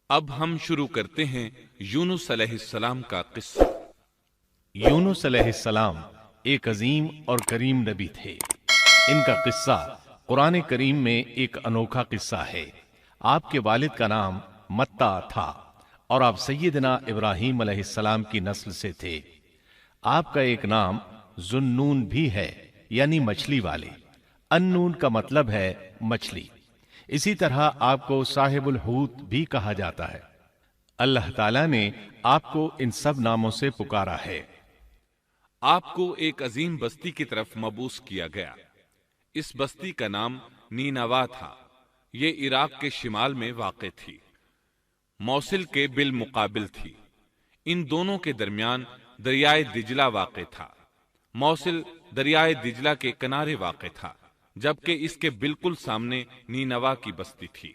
اب ہم شروع کرتے ہیں یونس علیہ السلام کا قصہ۔ یونس علیہ السلام ایک عظیم اور کریم نبی تھے۔ ان کا قصہ قرآن کریم میں ایک انوکھا قصہ ہے۔ آپ کے والد کا نام متا تھا اور آپ سیدنا ابراہیم علیہ السلام کی نسل سے تھے۔ آپ کا ایک نام ذُنُّون بھی ہے، یعنی مچھلی والے۔ ان-نون کا مطلب ہے مچھلی۔ اسی طرح آپ کو صاحب الحوت بھی کہا جاتا ہے۔ اللہ تعالیٰ نے آپ کو ان سب ناموں سے پکارا ہے۔ آپ کو ایک عظیم بستی کی طرف مبعوث کیا گیا۔ اس بستی کا نام نینوا تھا۔ یہ عراق کے شمال میں واقع تھی، موصل کے بالمقابل تھی۔ ان دونوں کے درمیان دریائے دجلہ واقع تھا۔ موصل دریائے دجلہ کے کنارے واقع تھا، جبکہ اس کے بالکل سامنے نینوا کی بستی تھی۔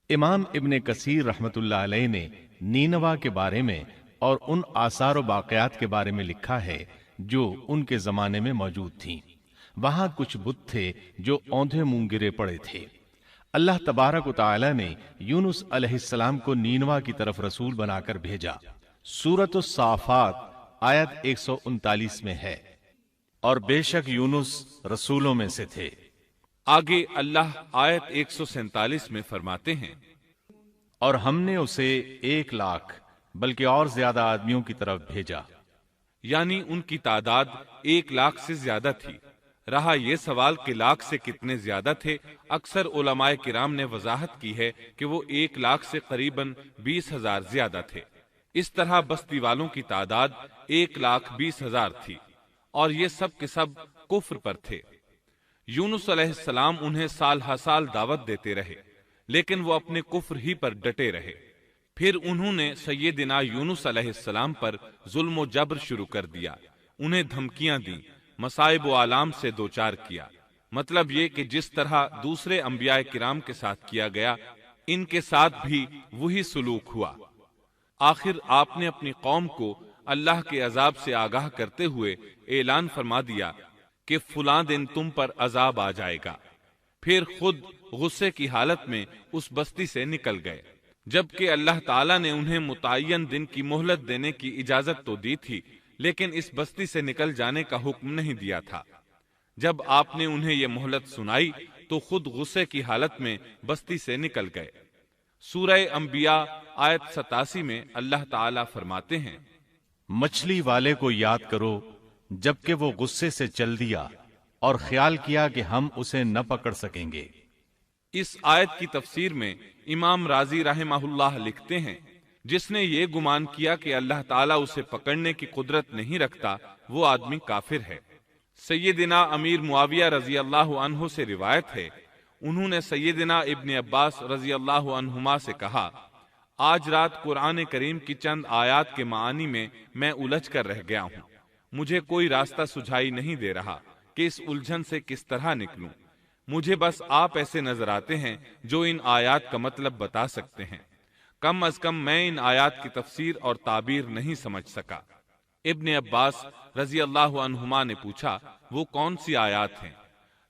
امام ابن کثیر رحمت اللہ علیہ نے نینوا کے بارے میں اور ان آثار و باقیات کے بارے میں لکھا ہے جو ان کے زمانے میں موجود تھیں۔ وہاں کچھ بت تھے جو اوندھے منہ گرے پڑے تھے۔ اللہ تبارک و تعالی نے یونس علیہ السلام کو نینوا کی طرف رسول بنا کر بھیجا۔ سورۃ الصافات آیت 139 میں ہے، اور بے شک یونس رسولوں میں سے تھے۔ آگے اللہ آیت 147 میں فرماتے ہیں، اور ہم نے اسے 1,00,000 بلکہ اور زیادہ آدمیوں کی طرف بھیجا۔ یعنی ان کی تعداد 1,00,000 سے زیادہ تھی۔ رہا یہ سوال کہ لاکھ سے کتنے زیادہ تھے، اکثر علماء کرام نے وضاحت کی ہے کہ وہ 1,00,000 سے قریباً 20,000 زیادہ تھے۔ اس طرح بستی والوں کی تعداد 1,20,000 تھی، اور یہ سب کے سب کفر پر تھے۔ یونس علیہ السلام انہیں سال ہر سال دعوت دیتے رہے، لیکن وہ اپنے کفر ہی پر ڈٹے رہے۔ پھر انہوں نے سیدنا یونس علیہ السلام پر ظلم و جبر شروع کر دیا، انہیں دھمکیاں دیں، مصائب و آلام سے دوچار کیا۔ مطلب یہ کہ جس طرح دوسرے انبیاء کرام کے ساتھ کیا گیا، ان کے ساتھ بھی وہی سلوک ہوا۔ آخر آپ نے اپنی قوم کو اللہ کے عذاب سے آگاہ کرتے ہوئے اعلان فرما دیا کہ فلاں دن تم پر عذاب آ جائے گا۔ پھر خود غصے کی حالت میں اس بستی سے نکل گئے، جبکہ اللہ تعالیٰ نے انہیں متعین دن کی مہلت دینے کی اجازت تو دی تھی، لیکن اس بستی سے نکل جانے کا حکم نہیں دیا تھا۔ جب آپ نے انہیں یہ مہلت سنائی تو خود غصے کی حالت میں بستی سے نکل گئے۔ سورہ انبیاء آیت 87 میں اللہ تعالیٰ فرماتے ہیں، مچھلی والے کو یاد کرو جبکہ وہ غصے سے چل دیا اور خیال کیا کہ ہم اسے نہ پکڑ سکیں گے۔ اس آیت کی تفسیر میں امام رازی رحمہ اللہ لکھتے ہیں، جس نے یہ گمان کیا کہ اللہ تعالیٰ اسے پکڑنے کی قدرت نہیں رکھتا، وہ آدمی کافر ہے۔ سیدنا امیر معاویہ رضی اللہ عنہ سے روایت ہے، انہوں نے سیدنا ابن عباس رضی اللہ عنہما سے کہا، آج رات قرآن کریم کی چند آیات کے معانی میں الجھ کر رہ گیا ہوں۔ مجھے کوئی راستہ سجھائی نہیں دے رہا کہ اس الجھن سے کس طرح نکلوں۔ مجھے بس آپ ایسے نظر آتے ہیں جو ان آیات کا مطلب بتا سکتے ہیں۔ کم از کم میں ان آیات کی تفسیر اور تعبیر نہیں سمجھ سکا۔ ابن عباس رضی اللہ عنہما نے پوچھا، وہ کون سی آیات ہیں؟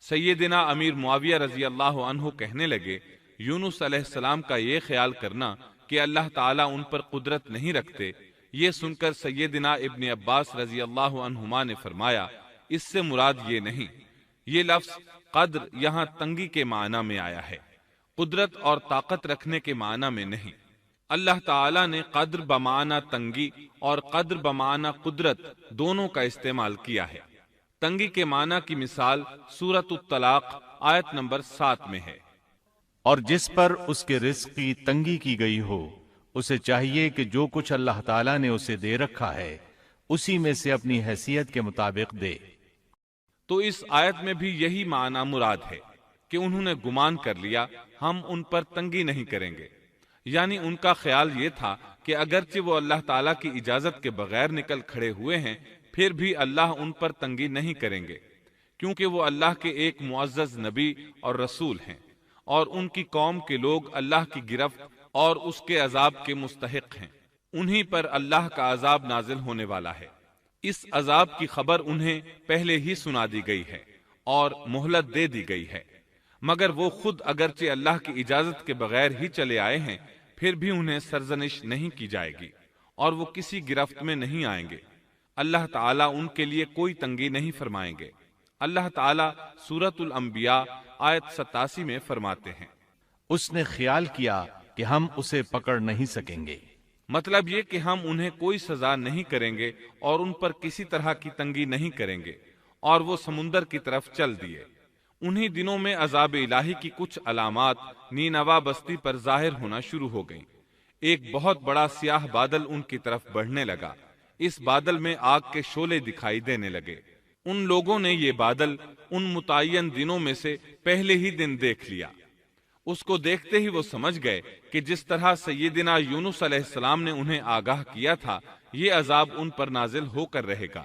سیدنا امیر معاویہ رضی اللہ عنہ کہنے لگے، یونس علیہ السلام کا یہ خیال کرنا کہ اللہ تعالیٰ ان پر قدرت نہیں رکھتے۔ یہ سن کر سیدنا ابن عباس رضی اللہ عنہما نے فرمایا، اس سے مراد یہ نہیں۔ یہ لفظ قدر یہاں تنگی کے معنی میں آیا ہے، قدرت اور طاقت رکھنے کے معنی میں نہیں۔ اللہ تعالیٰ نے قدر بمعنی تنگی اور قدر بمعنی قدرت دونوں کا استعمال کیا ہے۔ تنگی کے معنی کی مثال سورۃ الطلاق آیت نمبر 7 میں ہے، اور جس پر اس کے رزق کی تنگی کی گئی ہو، اسے چاہیے کہ جو کچھ اللہ تعالیٰ نے اسے دے رکھا ہے اسی میں سے اپنی حیثیت کے مطابق دے۔ تو اس آیت میں بھی یہی معنی مراد ہے کہ انہوں نے گمان کر لیا ہم ان پر تنگی نہیں کریں گے، یعنی ان کا خیال یہ تھا کہ اگرچہ وہ اللہ تعالیٰ کی اجازت کے بغیر نکل کھڑے ہوئے ہیں، پھر بھی اللہ ان پر تنگی نہیں کریں گے، کیونکہ وہ اللہ کے ایک معزز نبی اور رسول ہیں، اور ان کی قوم کے لوگ اللہ کی گرفت اور اس کے عذاب کے مستحق ہیں۔ انہی پر اللہ کا عذاب نازل ہونے والا ہے۔ اس عذاب کی خبر انہیں پہلے ہی سنا دی گئی ہے اور مہلت دے دی گئی ہے، مگر وہ خود اگرچہ اللہ کی اجازت کے بغیر ہی چلے آئے ہیں، پھر بھی انہیں سرزنش نہیں کی جائے گی اور وہ کسی گرفت میں نہیں آئیں گے۔ اللہ تعالیٰ ان کے لیے کوئی تنگی نہیں فرمائیں گے۔ اللہ تعالیٰ سورۃ الانبیاء آیت 87 میں فرماتے ہیں، اس نے خیال کیا کہ ہم اسے پکڑ نہیں سکیں گے۔ مطلب یہ کہ ہم انہیں کوئی سزا نہیں کریں گے اور ان پر کسی طرح کی تنگی نہیں کریں گے، اور وہ سمندر کی طرف چل دیے۔ انہی دنوں میں عذاب الہی کی کچھ علامات نینوا بستی پر ظاہر ہونا شروع ہو گئیں۔ ایک بہت بڑا سیاہ بادل ان کی طرف بڑھنے لگا۔ اس بادل میں آگ کے شعلے دکھائی دینے لگے۔ ان لوگوں نے یہ بادل ان متعین دنوں میں سے پہلے ہی دن دیکھ لیا۔ اس کو دیکھتے ہی وہ سمجھ گئے کہ جس طرح سیدنا یونس علیہ السلام نے انہیں آگاہ کیا تھا، یہ عذاب ان پر نازل ہو کر رہے گا،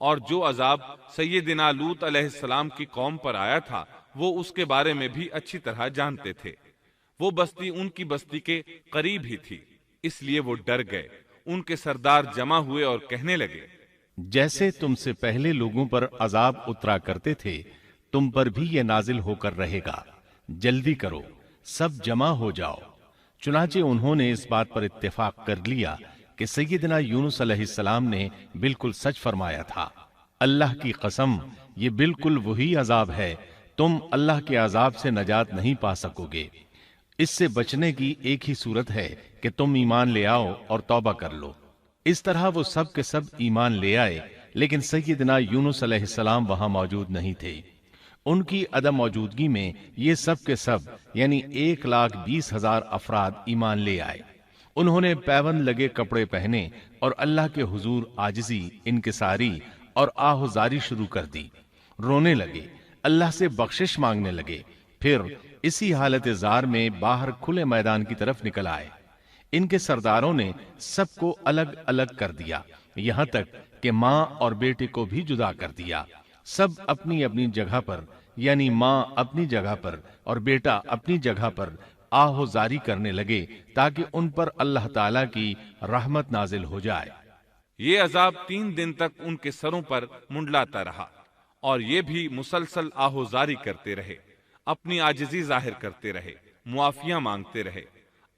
اور جو عذاب سیدنا لوط علیہ السلام کی قوم پر آیا تھا وہ اس کے بارے میں بھی اچھی طرح جانتے تھے۔ وہ بستی ان کی بستی کے قریب ہی تھی، اس لیے وہ ڈر گئے۔ ان کے سردار جمع ہوئے اور کہنے لگے، جیسے تم سے پہلے لوگوں پر عذاب اترا کرتے تھے، تم پر بھی یہ نازل ہو کر رہے گا، جلدی کرو، سب جمع ہو جاؤ۔ چنانچہ انہوں نے اس بات پر اتفاق کر لیا کہ سیدنا یونس علیہ السلام نے بالکل سچ فرمایا تھا۔ اللہ کی قسم، یہ بالکل وہی عذاب ہے، تم اللہ کے عذاب سے نجات نہیں پا سکو گے۔ اس سے بچنے کی ایک ہی صورت ہے کہ تم ایمان لے آؤ اور توبہ کر لو۔ اس طرح وہ سب کے سب ایمان لے آئے، لیکن سیدنا یونس علیہ السلام وہاں موجود نہیں تھے۔ ان کی عدم موجودگی میں یہ سب کے سب یعنی 1,20,000 افراد ایمان لے آئے۔ انہوں نے پیوند لگے کپڑے پہنے اور اللہ کے حضور عاجزی، انکساری اور آہوزاری شروع کر دی، رونے لگے، اللہ سے بخشش مانگنے لگے، پھر اسی حالت زار میں باہر کھلے میدان کی طرف نکل آئے۔ ان کے سرداروں نے سب کو الگ الگ کر دیا، یہاں تک کہ ماں اور بیٹے کو بھی جدا کر دیا۔ سب اپنی اپنی جگہ پر، یعنی ماں اپنی جگہ پر اور بیٹا اپنی جگہ پر آہوزاری کرنے لگے تاکہ ان پر اللہ تعالیٰ کی رحمت نازل ہو جائے۔ یہ عذاب 3 دن تک ان کے سروں پر منڈلاتا رہا، اور یہ بھی مسلسل آہوزاری کرتے رہے، اپنی عاجزی ظاہر کرتے رہے، معافیاں مانگتے رہے۔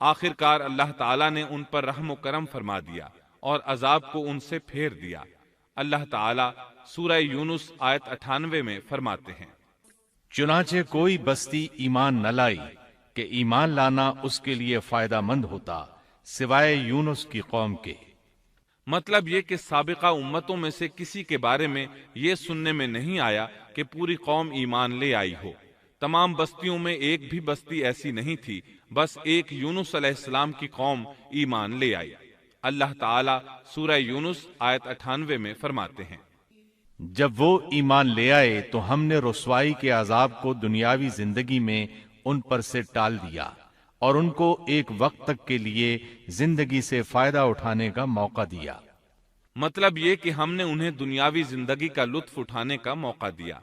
آخر کار اللہ تعالیٰ نے ان پر رحم و کرم فرما دیا اور عذاب کو ان سے پھیر دیا۔ اللہ تعالیٰ سورہ یونس آیت 98 میں فرماتے ہیں، چنانچہ کوئی بستی ایمان نہ لائی کہ ایمان لانا اس کے لیے فائدہ مند ہوتا، سوائے یونس کی قوم کے۔ مطلب یہ کہ سابقہ امتوں میں سے کسی کے بارے میں یہ سننے میں نہیں آیا کہ پوری قوم ایمان لے آئی ہو۔ تمام بستیوں میں ایک بھی بستی ایسی نہیں تھی، بس ایک یونس علیہ السلام کی قوم ایمان لے آئی۔ اللہ تعالیٰ سورہ یونس آیت 98 میں فرماتے ہیں، جب وہ ایمان لے آئے تو ہم نے رسوائی کے عذاب کو دنیاوی زندگی میں ان پر سے ٹال دیا اور ان کو ایک وقت تک کے لیے زندگی سے فائدہ اٹھانے کا موقع دیا۔ مطلب یہ کہ ہم نے انہیں دنیاوی زندگی کا لطف اٹھانے کا موقع دیا۔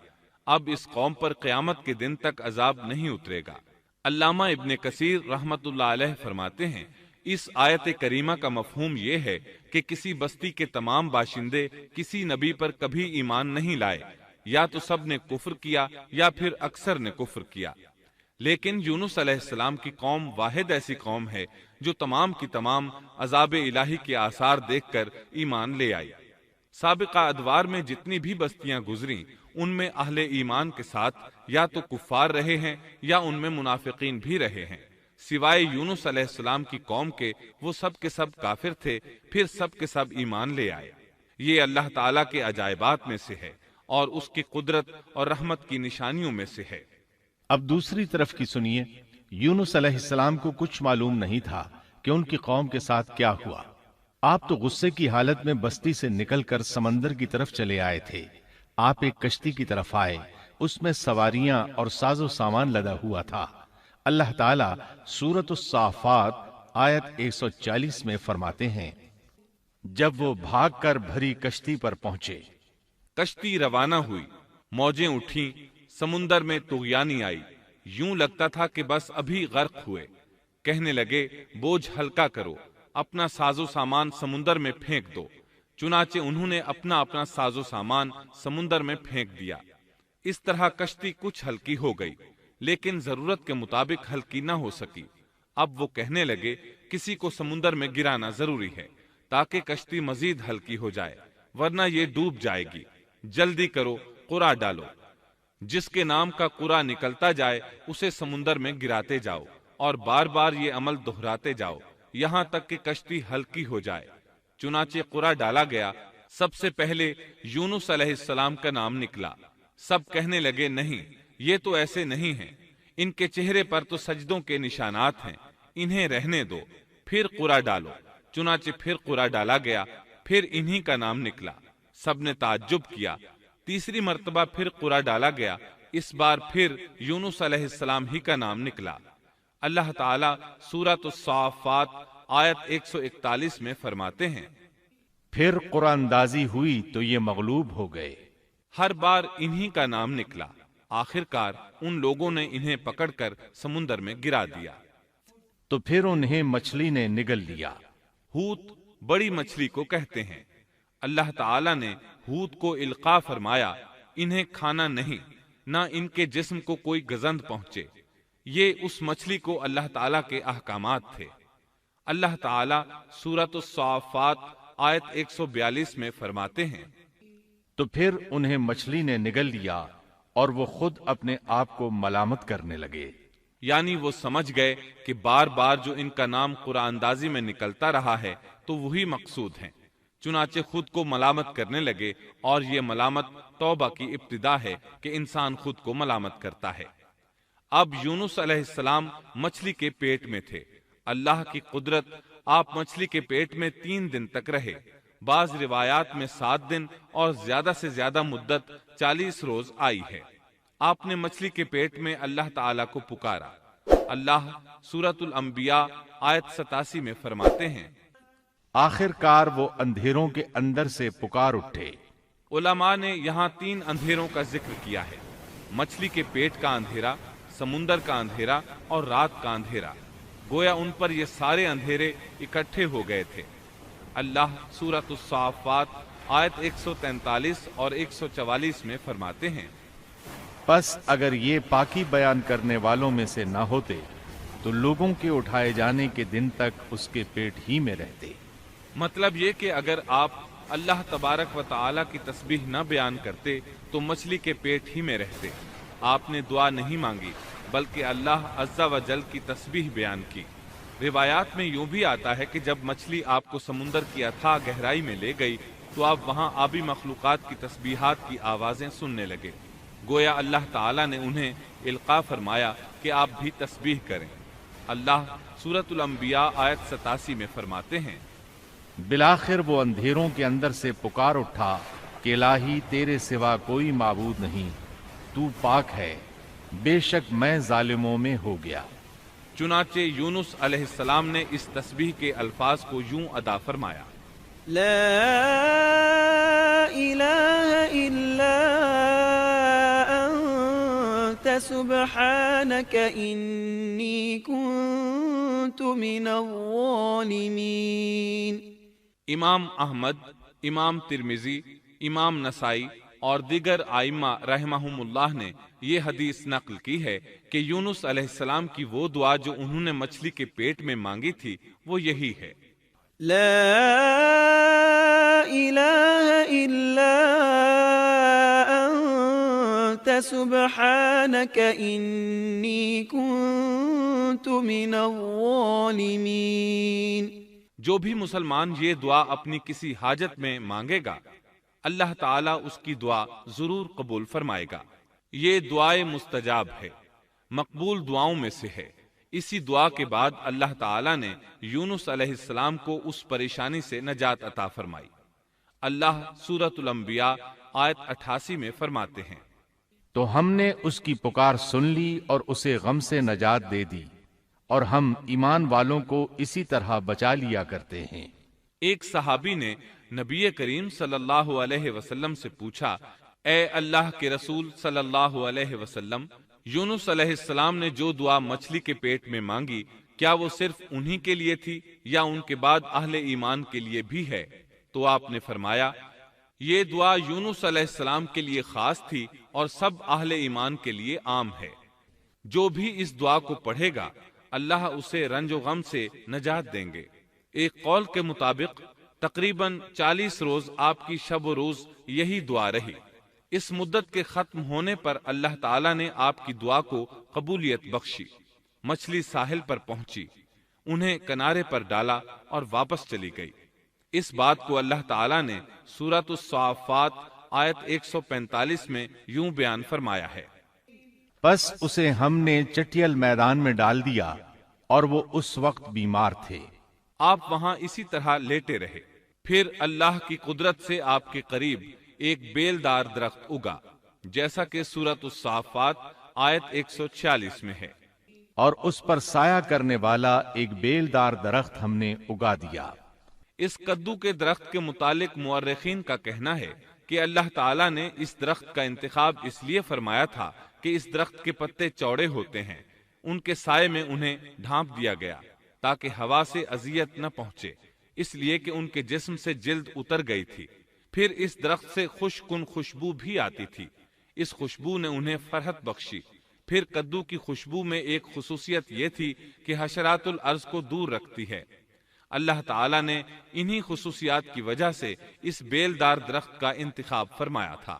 اب اس قوم پر قیامت کے دن تک عذاب نہیں اترے گا۔ علامہ ابن کثیر رحمت اللہ علیہ فرماتے ہیں، اس آیت کریمہ کا مفہوم یہ ہے کہ کسی بستی کے تمام باشندے کسی نبی پر کبھی ایمان نہیں لائے، یا تو سب نے کفر کیا یا پھر اکثر نے کفر کیا۔ لیکن یونس علیہ السلام کی قوم واحد ایسی قوم ہے جو تمام کی تمام عذاب الہی کے آثار دیکھ کر ایمان لے آئی۔ سابقہ ادوار میں جتنی بھی بستیاں گزریں، ان میں اہل ایمان کے ساتھ یا تو کفار رہے ہیں یا ان میں منافقین بھی رہے ہیں۔ سوائے یونس علیہ السلام کی قوم کے وہ سب کے سب کافر تھے، پھر سب کے سب ایمان لے آئے۔ یہ اللہ تعالیٰ کے عجائبات میں سے ہے اور اس کی قدرت اور رحمت کی نشانیوں میں سے ہے۔ اب دوسری طرف کی سنیے، یونس علیہ السلام کو کچھ معلوم نہیں تھا کہ ان کی قوم کے ساتھ کیا ہوا۔ آپ تو غصے کی حالت میں بستی سے نکل کر سمندر کی طرف چلے آئے تھے۔ آپ ایک کشتی کی طرف آئے، اس میں سواریاں اور ساز و سامان لدا ہوا تھا۔ اللہ تعالیٰ سورۃ الصافات آیت 140 میں فرماتے ہیں، جب وہ بھاگ کر بھری کشتی پر پہنچے، کشتی روانہ ہوئی، موجیں اٹھیں، سمندر میں طغیانی آئی، یوں لگتا تھا کہ بس ابھی غرق ہوئے۔ کہنے لگے، بوجھ ہلکا کرو، اپنا ساز و سامان سمندر میں پھینک دو۔ چنانچہ انہوں نے اپنا اپنا ساز و سامان سمندر میں پھینک دیا۔ اس طرح کشتی کچھ ہلکی ہو گئی، لیکن ضرورت کے مطابق ہلکی نہ ہو سکی۔ اب وہ کہنے لگے کسی کو سمندر میں گرانا ضروری ہے تاکہ کشتی مزید ہلکی ہو جائے، ورنہ یہ ڈوب جائے گی۔ جلدی کرو، قرعہ ڈالو۔ جس کے نام کا قرعہ نکلتا جائے اسے سمندر میں گراتے جاؤ اور بار بار یہ عمل دہراتے جاؤ یہاں تک کہ کشتی ہلکی ہو جائے۔ چنانچہ قرعہ ڈالا گیا۔ سب سے پہلے یونس علیہ السلام کا نام نکلا۔ سب کہنے لگے نہیں، یہ تو ایسے نہیں ہیں، ان کے چہرے پر تو سجدوں کے نشانات ہیں، انہیں رہنے دو، پھر قرعہ ڈالو۔ چنانچہ پھر قرعہ ڈالا گیا، پھر انہی کا نام نکلا۔ سب نے تعجب کیا۔ تیسری مرتبہ پھر قرعہ ڈالا گیا، اس بار پھر یونس علیہ السلام ہی کا نام نکلا۔ اللہ تعالیٰ سورۃ الصافات آیت 141 میں فرماتے ہیں، پھر قرآن اندازی ہوئی تو یہ مغلوب ہو گئے۔ ہر بار انہی کا نام نکلا۔ آخر کار ان لوگوں نے انہیں پکڑ کر سمندر میں گرا دیا۔ تو پھر انہیں مچھلی نے نگل لیا۔ حوت بڑی مچھلی کو کہتے ہیں۔ اللہ تعالیٰ نے حوت کو القاء فرمایا، انہیں کھانا نہیں، نہ ان کے جسم کو کوئی گزند پہنچے۔ یہ اس مچھلی کو اللہ تعالیٰ کے احکامات تھے۔ اللہ تعالیٰ سورۃ الصافات آیت 142 میں فرماتے ہیں، تو پھر انہیں مچھلی نے نگل لیا اور وہ خود اپنے آپ کو ملامت کرنے لگے۔ یعنی وہ سمجھ گئے کہ بار بار جو ان کا نام قرآن اندازی میں نکلتا رہا ہے تو وہی مقصود ہیں، چنانچہ خود کو ملامت کرنے لگے، اور یہ ملامت توبہ کی ابتدا ہے کہ انسان خود کو ملامت کرتا ہے۔ اب یونس علیہ السلام مچھلی کے پیٹ میں تھے۔ اللہ کی قدرت، آپ مچھلی کے پیٹ میں 3 دن تک رہے۔ بعض روایات میں 7 دن اور زیادہ سے زیادہ مدت 40 روز آئی ہے۔ آپ نے مچھلی کے پیٹ میں اللہ تعالیٰ کو پکارا۔ اللہ سورۃ الانبیاء آیت 87 میں فرماتے ہیں، آخر کار وہ اندھیروں کے اندر سے پکار اٹھے۔ علماء نے یہاں 3 اندھیروں کا ذکر کیا ہے، مچھلی کے پیٹ کا اندھیرا، سمندر کا اندھیرا اور رات کا اندھیرا۔ گویا ان پر یہ سارے اندھیرے اکٹھے ہو گئے تھے۔ اللہ سورۃ الصافات آیت 143 اور 144 میں فرماتے ہیں، پس اگر یہ پاکی بیان کرنے والوں میں سے نہ ہوتے تو لوگوں کے اٹھائے جانے کے دن تک اس کے پیٹ ہی میں رہتے۔ مطلب یہ کہ اگر آپ اللہ تبارک و تعالیٰ کی تسبیح نہ بیان کرتے تو مچھلی کے پیٹ ہی میں رہتے۔ آپ نے دعا نہیں مانگی بلکہ اللہ عز و جل کی تسبیح بیان کی۔ روایات میں یوں بھی آتا ہے کہ جب مچھلی آپ کو سمندر کی اتھاہ گہرائی میں لے گئی تو آپ وہاں آبی مخلوقات کی تسبیحات کی آوازیں سننے لگے۔ گویا اللہ تعالیٰ نے انہیں القاء فرمایا کہ آپ بھی تسبیح کریں۔ اللہ سورۃ الانبیاء آیت 87 میں فرماتے ہیں، بالآخر وہ اندھیروں کے اندر سے پکار اٹھا کہ الہی تیرے سوا کوئی معبود نہیں، تو پاک ہے، بے شک میں ظالموں میں ہو گیا۔ چنانچہ یونس علیہ السلام نے اس تسبیح کے الفاظ کو یوں ادا فرمایا، لا الہ الا انت سبحانک انی کنت من الظالمین۔ امام احمد، امام ترمذی، امام نسائی اور دیگر ائمہ رحمہم اللہ نے یہ حدیث نقل کی ہے کہ یونس علیہ السلام کی وہ دعا جو انہوں نے مچھلی کے پیٹ میں مانگی تھی وہ یہی ہے، لا الہ الا انت سبحانک انی کنت من الظالمین۔ جو بھی مسلمان یہ دعا اپنی کسی حاجت میں مانگے گا اللہ تعالیٰ اس کی دعا ضرور قبول فرمائے گا۔ یہ دعائے مستجاب ہے، مقبول دعاؤں میں سے ہے۔ اسی دعا کے بعد اللہ تعالیٰ نے یونس علیہ السلام کو اس پریشانی سے نجات عطا فرمائی۔ اللہ سورۃ الانبیاء آیت 88 میں فرماتے ہیں، تو ہم نے اس کی پکار سن لی اور اسے غم سے نجات دے دی، اور ہم ایمان والوں کو اسی طرح بچا لیا کرتے ہیں۔ ایک صحابی نے نبی کریم صلی اللہ علیہ وسلم سے پوچھا، اے اللہ کے رسول صلی اللہ علیہ وسلم، یونس علیہ السلام نے جو دعا مچھلی کے پیٹ میں مانگی کیا وہ صرف انہی کے لیے تھی یا ان کے بعد اہل ایمان کے لیے بھی ہے؟ تو آپ نے فرمایا، یہ دعا یونس علیہ السلام کے لیے خاص تھی اور سب اہل ایمان کے لیے عام ہے۔ جو بھی اس دعا کو پڑھے گا اللہ اسے رنج و غم سے نجات دیں گے۔ ایک قول کے مطابق تقریباً 40 روز آپ کی شب و روز یہی دعا رہی۔ اس مدت کے ختم ہونے پر اللہ تعالیٰ نے آپ کی دعا کو قبولیت بخشی۔ مچھلی ساحل پر پہنچی، انہیں کنارے پر ڈالا اور واپس چلی گئی۔ اس بات کو اللہ تعالیٰ نے سورۃ الصافات آیت 145 میں یوں بیان فرمایا ہے، بس اسے ہم نے چٹیل میدان میں ڈال دیا اور وہ اس وقت بیمار تھے۔ آپ وہاں اسی طرح لیٹے رہے، پھر اللہ کی قدرت سے آپ کے قریب ایک بیلدار درخت اگا، جیسا کہ سورۃ الصافات آیت 146 میں ہے۔ اور اس پر سایہ کرنے والا ایک بیلدار درخت ہم نے اگا دیا۔ اس کدو کے درخت کے متعلق مورخین کا کہنا ہے کہ اللہ تعالیٰ نے اس درخت کا انتخاب اس لیے فرمایا تھا کہ اس درخت کے پتے چوڑے ہوتے ہیں، ان کے سائے میں انہیں ڈھانپ دیا گیا تاکہ ہوا سے اذیت نہ پہنچے، اس لیے کہ ان کے جسم سے جلد اتر گئی تھی۔ پھر اس درخت سے خوشکن خوشبو بھی آتی تھی، اس خوشبو نے انہیں فرحت بخشی۔ پھر کدو کی خوشبو میں ایک خصوصیت یہ تھی کہ حشرات الارض کو دور رکھتی ہے۔ اللہ تعالیٰ نے انہی خصوصیات کی وجہ سے اس بیلدار درخت کا انتخاب فرمایا تھا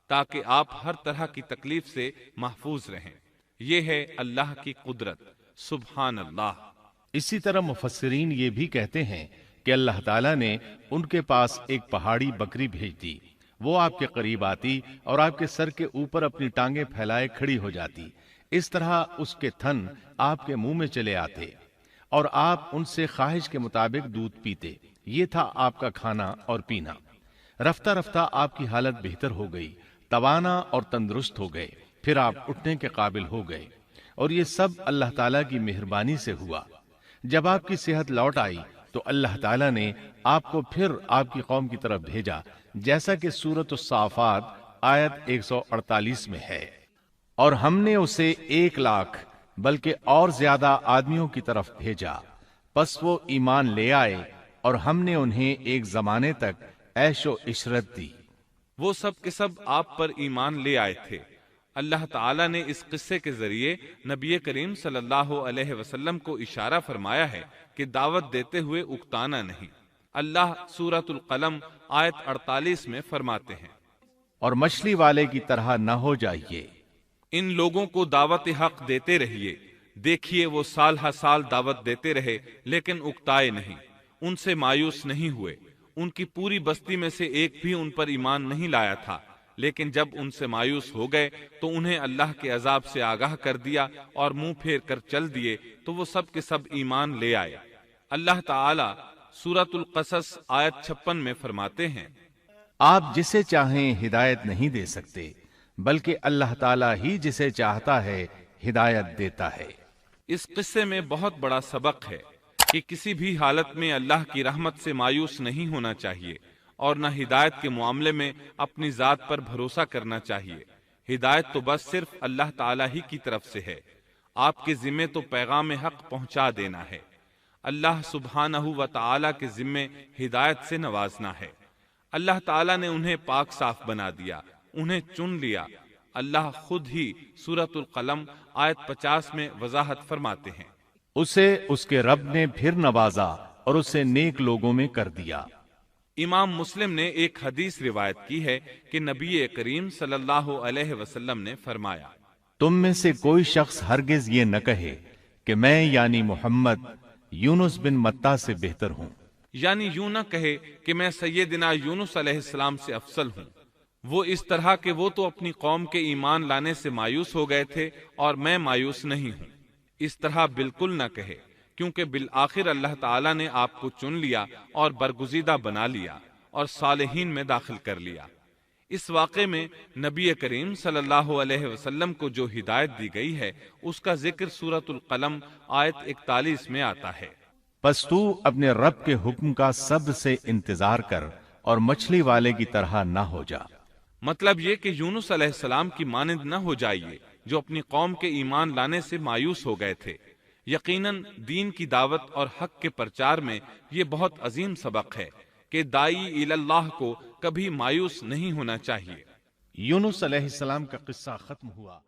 تاکہ آپ ہر طرح کی تکلیف سے محفوظ رہیں۔ یہ ہے اللہ کی قدرت، سبحان اللہ۔ اسی طرح مفسرین یہ بھی کہتے ہیں کہ اللہ تعالیٰ نے ان کے پاس ایک پہاڑی بکری بھیج دی، وہ آپ کے قریب آتی اور آپ کے سر کے اوپر اپنی ٹانگیں پھیلائے کھڑی ہو جاتی۔ اس طرح اس کے تھن آپ کے منہ میں چلے آتے اور آپ ان سے خواہش کے مطابق دودھ پیتے۔ یہ تھا آپ کا کھانا اور پینا۔ رفتہ رفتہ آپ کی حالت بہتر ہو گئی، توانا اور تندرست ہو گئے، پھر آپ اٹھنے کے قابل ہو گئے، اور یہ سب اللہ تعالیٰ کی مہربانی سے ہوا۔ جب آپ کی صحت لوٹ آئی تو اللہ تعالیٰ نے آپ کو پھر آپ کی قوم کی طرف بھیجا، جیسا کہ سورۃ الصافات آیت 148 میں ہے، اور ہم نے اسے 1,00,000 بلکہ اور زیادہ آدمیوں کی طرف بھیجا، پس وہ ایمان لے آئے اور ہم نے انہیں ایک زمانے تک عیش و عشرت دی۔ وہ سب کے سب آپ پر ایمان لے آئے تھے۔ اللہ تعالیٰ نے اس قصے کے ذریعے نبی کریم صلی اللہ علیہ وسلم کو اشارہ فرمایا ہے کہ دعوت دیتے ہوئے اکتانا نہیں۔ اللہ سورۃ القلم آیت 48 میں فرماتے ہیں، اور مچھلی والے کی طرح نہ ہو جائیے۔ ان لوگوں کو دعوت حق دیتے رہیے، دیکھیے وہ سال ہر سال دعوت دیتے رہے لیکن اکتائے نہیں، ان سے مایوس نہیں ہوئے۔ ان کی پوری بستی میں سے ایک بھی ان پر ایمان نہیں لایا تھا، لیکن جب ان سے مایوس ہو گئے تو انہیں اللہ کے عذاب سے آگاہ کر دیا اور منہ پھیر کر چل دیے تو وہ سب کے سب ایمان لے آئے۔ اللہ تعالی سورۃ القصص آیت 56 میں فرماتے ہیں، آپ جسے چاہیں ہدایت نہیں دے سکتے، بلکہ اللہ تعالیٰ ہی جسے چاہتا ہے ہدایت دیتا ہے۔ اس قصے میں بہت بڑا سبق ہے کہ کسی بھی حالت میں اللہ کی رحمت سے مایوس نہیں ہونا چاہیے اور نہ ہدایت کے معاملے میں اپنی ذات پر بھروسہ کرنا چاہیے۔ ہدایت تو بس صرف اللہ تعالیٰ ہی کی طرف سے ہے، آپ کے ذمے تو پیغام حق پہنچا دینا ہے۔ اللہ سبحانہ و تعالیٰ کے ذمے ہدایت سے نوازنا ہے۔ اللہ تعالیٰ نے انہیں پاک صاف بنا دیا، انہیں چن لیا۔ اللہ خود ہی سورۃ القلم آیت 50 میں وضاحت فرماتے ہیں، اسے اس کے رب نے پھر نوازا اور اسے نیک لوگوں میں کر دیا۔ امام مسلم نے ایک حدیث روایت کی ہے کہ نبی کریم صلی اللہ علیہ وسلم نے فرمایا، تم میں سے کوئی شخص ہرگز یہ نہ کہے کہ میں یعنی محمد یونس بن متا سے بہتر ہوں، یعنی یوں نہ کہے کہ میں سیدنا یونس علیہ السلام سے افضل ہوں، وہ اس طرح کہ وہ تو اپنی قوم کے ایمان لانے سے مایوس ہو گئے تھے اور میں مایوس نہیں ہوں۔ اس طرح بالکل نہ کہے، کیونکہ بالآخر اللہ تعالیٰ نے آپ کو چن لیا اور برگزیدہ بنا لیا اور صالحین میں داخل کر لیا۔ اس واقعے میں نبی کریم صلی اللہ علیہ وسلم کو جو ہدایت دی گئی ہے اس کا ذکر سورۃ القلم آیت 41 میں آتا ہے، پس تو اپنے رب کے حکم کا صبر سے انتظار کر اور مچھلی والے کی طرح نہ ہو جا۔ مطلب یہ کہ یونس علیہ السلام کی مانند نہ ہو جائیے جو اپنی قوم کے ایمان لانے سے مایوس ہو گئے تھے۔ یقیناً دین کی دعوت اور حق کے پرچار میں یہ بہت عظیم سبق ہے کہ داعی اللہ کو کبھی مایوس نہیں ہونا چاہیے۔ یونس علیہ السلام کا قصہ ختم ہوا۔